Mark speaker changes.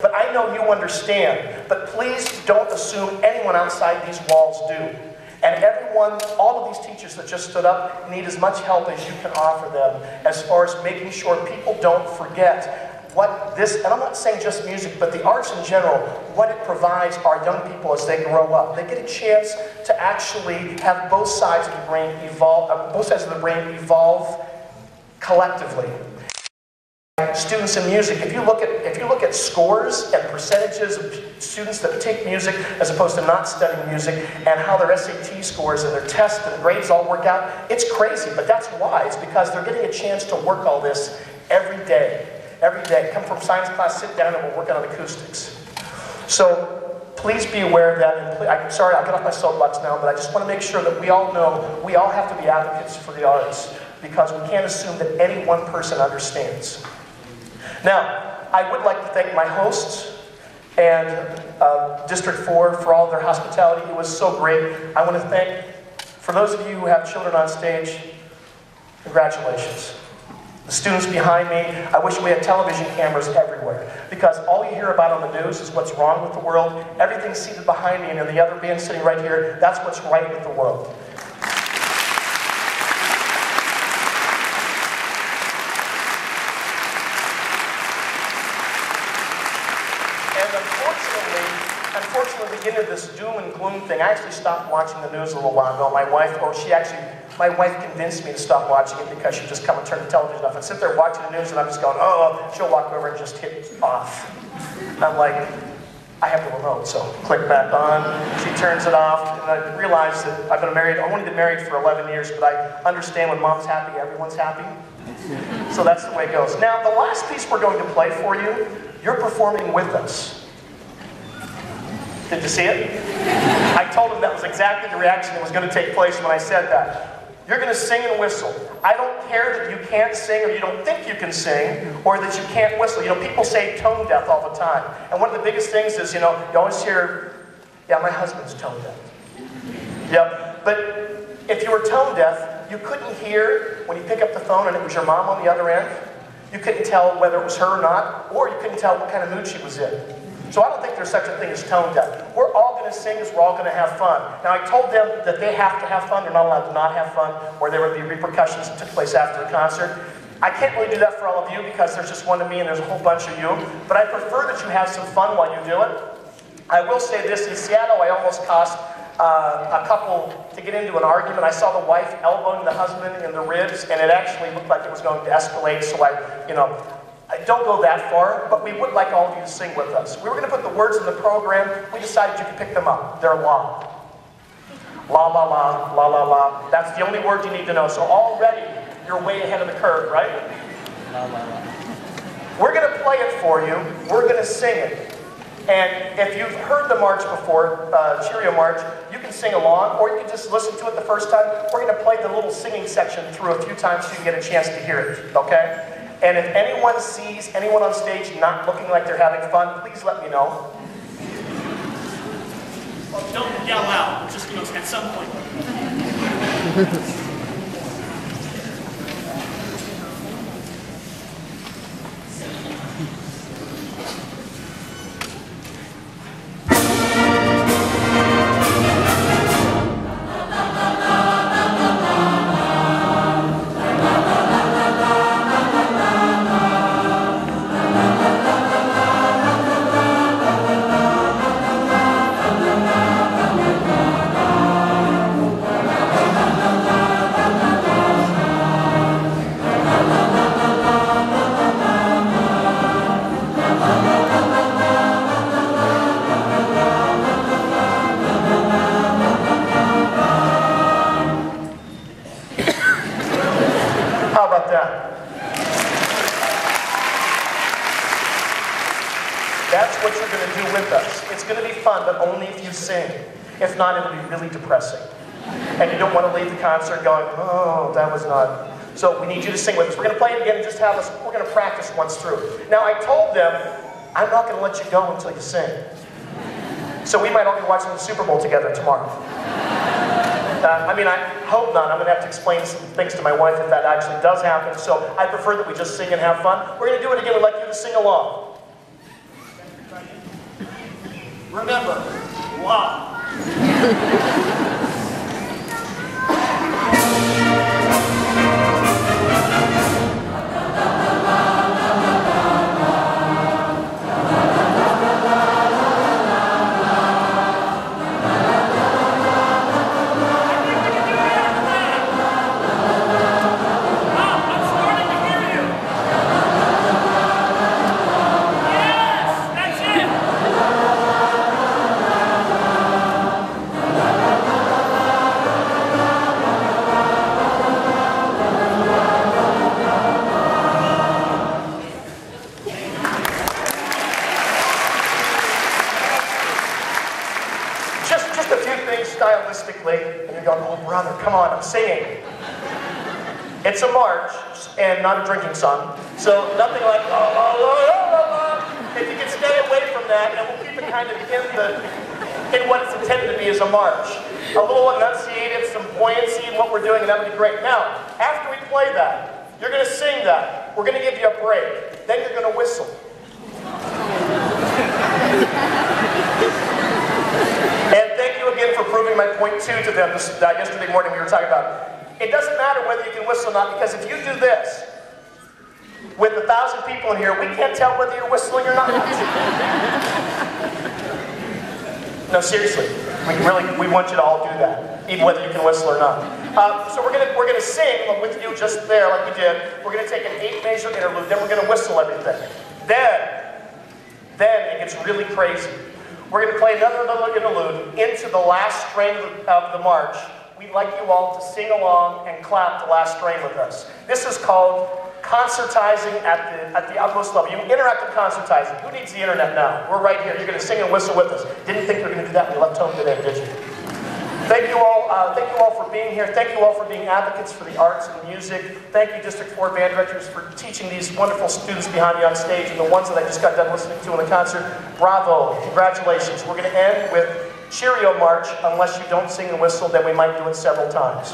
Speaker 1: But I know you understand. But please don't assume anyone outside these walls do. And everyone, all of these teachers that just stood up, need as much help as you can offer them as far as making sure people don't forget what this, and I'm not saying just music, but the arts in general, what it provides our young people as they grow up. They get a chance to actually have both sides of the brain evolve collectively. Students in music, if you look at scores and percentages of students that take music as opposed to not studying music, and how their SAT scores and their tests and grades all work out, it's crazy. But that's why. It's because they're getting a chance to work all this every day. Every day. Come from science class, sit down, and we're working on acoustics. So please be aware of that. And I'm sorry, I'll get off my soapbox now, but I just want to make sure that we all know we all have to be advocates for the arts, because we can't assume that any one person understands. Now, I would like to thank my hosts and District 4 for all their hospitality. It was so great. I want to thank, for those of you who have children on stage, congratulations. The students behind me, I wish we had television cameras everywhere, because all you hear about on the news is what's wrong with the world. Everything seated behind me and the other band sitting right here, that's what's right with the world. Unfortunately, we get into this doom and gloom thing. I actually stopped watching the news a little while ago. My wife convinced me to stop watching it, because she'd just come and turn the television off and sit there watching the news, and I'm just going, oh, she'll walk over and just hit off. I'm like, I have the remote, so click back on. She turns it off, and I realize that I've only been married for 11 years, but I understand when mom's happy, everyone's happy. So that's the way it goes. Now, the last piece we're going to play for you, you're performing with us. Did you see it? I told him that was exactly the reaction that was going to take place when I said that. You're going to sing and whistle. I don't care that you can't sing, or you don't think you can sing, or that you can't whistle. You know, people say tone deaf all the time. And one of the biggest things is, you know, you always hear, yeah, my husband's tone deaf. Yep. But if you were tone deaf, you couldn't hear when you pick up the phone and it was your mom on the other end. You couldn't tell whether it was her or not, or you couldn't tell what kind of mood she was in. So I don't think there's such a thing as tone deaf. We're all going to sing because we're all going to have fun. Now, I told them that they have to have fun. They're not allowed to not have fun, or there would be repercussions that took place after the concert. I can't really do that for all of you, because there's just one of me and there's a whole bunch of you. But I prefer that you have some fun while you do it. I will say this, in Seattle, I almost cost a couple to get into an argument. I saw the wife elbowing the husband in the ribs, and it actually looked like it was going to escalate, so I don't go that far, but we would like all of you to sing with us. We were going to put the words in the program. We decided you could pick them up. They're la. La, la, la, la, la, la. That's the only word you need to know. So already, you're way ahead of the curve, right? La, la, la. We're going to play it for you. We're going to sing it. And if you've heard the march before, Cheerio March, you can sing along, or you can just listen to it the first time. We're going to play the little singing section through a few times so you can get a chance to hear it, okay? And if anyone sees anyone on stage not looking like they're having fun, please let me know.
Speaker 2: Well, don't yell out, just, at some point.
Speaker 1: That's what you're going to do with us. It's going to be fun, but only if you sing. If not, it'll be really depressing. And you don't want to leave the concert going, oh, that was not... So we need you to sing with us. We're going to play it again and just have us, we're going to practice once through. Now, I told them, I'm not going to let you go until you sing. So we might all be watching the Super Bowl together tomorrow. I hope not. I'm going to have to explain some things to my wife if that actually does happen. So I prefer that we just sing and have fun. We're going to do it again. We'd like you to sing along.
Speaker 2: Remember, wow.
Speaker 1: Just a few things stylistically, and you're going, oh brother, come on, I'm singing. It's a march, and not a drinking song, so nothing like, oh, oh, oh, oh, oh. If you can stay away from that, and we'll keep it kind of in what it's intended to be as a march. A little enunciated, some buoyancy in what we're doing, and that would be great. Now, after we play that, you're going to sing that. We're going to give you a break. Then you're going to whistle. And thank you again for proving my point 2 to them yesterday morning we were talking about. It doesn't matter whether you can whistle or not, because if you do this with 1,000 people in here, we can't tell whether you're whistling or not. No, seriously, we want you to all do that, even whether you can whistle or not. So we're gonna sing with you just there, like we did. We're gonna take an 8-measure interlude, then we're gonna whistle everything. Then it gets really crazy. We're going to play another little interlude into the last strain of the march. We'd like you all to sing along and clap the last strain with us. This is called concertizing at the utmost level. You interactive concertizing. Who needs the internet now? We're right here. You're going to sing and whistle with us. Didn't think you were going to do that when you left home today, did you? Thank you all for being here. Thank you all for being advocates for the arts and music. Thank you, District 4 band directors, for teaching these wonderful students behind me on stage and the ones that I just got done listening to in the concert. Bravo. Congratulations. We're going to end with Cheerio March. Unless you don't sing and whistle, then we might do it several times.